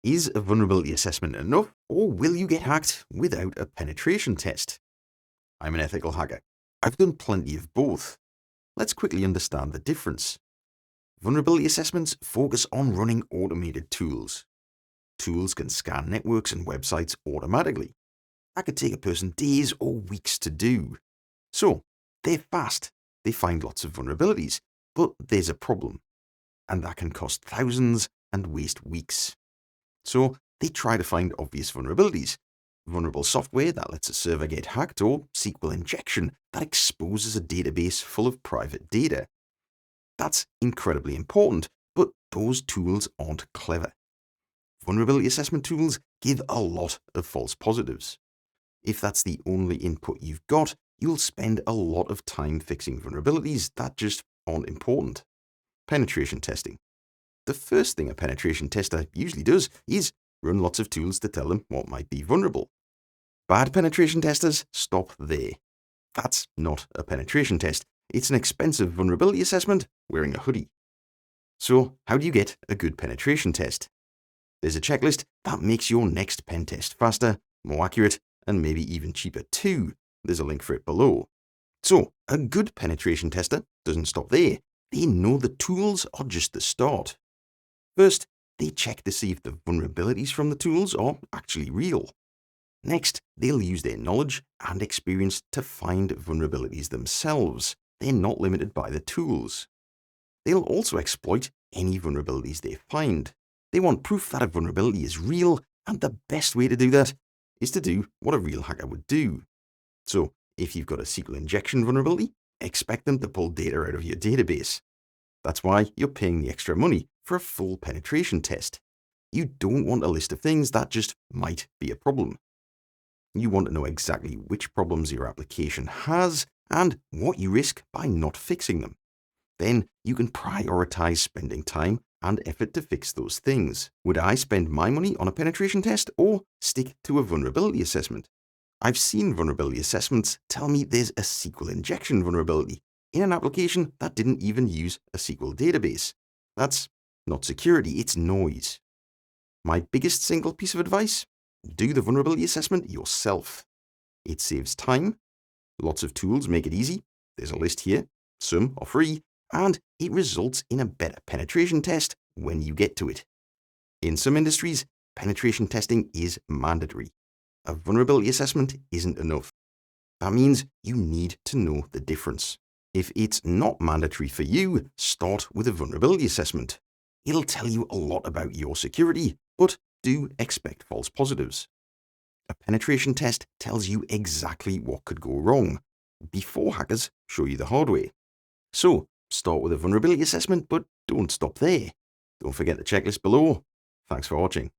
Is a vulnerability assessment enough, or will you get hacked without a penetration test? I'm an ethical hacker. I've done plenty of both. Let's quickly understand the difference. Vulnerability assessments focus on running automated tools. Tools can scan networks and websites automatically. That could take a person days or weeks to do. So, they're fast. They find lots of vulnerabilities, but there's a problem. And that can cost thousands and waste weeks. So, they try to find obvious vulnerabilities. Vulnerable software that lets a server get hacked, or SQL injection that exposes a database full of private data. That's incredibly important, but those tools aren't clever. Vulnerability assessment tools give a lot of false positives. If that's the only input you've got, you'll spend a lot of time fixing vulnerabilities that just aren't important. Penetration testing. The first thing a penetration tester usually does is run lots of tools to tell them what might be vulnerable. Bad penetration testers stop there. That's not a penetration test. It's an expensive vulnerability assessment wearing a hoodie. So, how do you get a good penetration test? There's a checklist that makes your next pen test faster, more accurate, and maybe even cheaper too. There's a link for it below. So, a good penetration tester doesn't stop there. They know the tools are just the start. First, they check to see if the vulnerabilities from the tools are actually real. Next, they'll use their knowledge and experience to find vulnerabilities themselves. They're not limited by the tools. They'll also exploit any vulnerabilities they find. They want proof that a vulnerability is real, and the best way to do that is to do what a real hacker would do. So, if you've got a SQL injection vulnerability, expect them to pull data out of your database. That's why you're paying the extra money for a full penetration test. You don't want a list of things that just might be a problem. You want to know exactly which problems your application has and what you risk by not fixing them. Then you can prioritize spending time and effort to fix those things. Would I spend my money on a penetration test or stick to a vulnerability assessment? I've seen vulnerability assessments tell me there's a SQL injection vulnerability in an application that didn't even use a SQL database. That's not security, it's noise. My biggest single piece of advice? Do the vulnerability assessment yourself. It saves time. Lots of tools make it easy. There's a list here. Some are free. And it results in a better penetration test when you get to it. In some industries, penetration testing is mandatory. A vulnerability assessment isn't enough. That means you need to know the difference. If it's not mandatory for you, start with a vulnerability assessment. It'll tell you a lot about your security, but do expect false positives. A penetration test tells you exactly what could go wrong before hackers show you the hard way. So, start with a vulnerability assessment, but don't stop there. Don't forget the checklist below. Thanks for watching.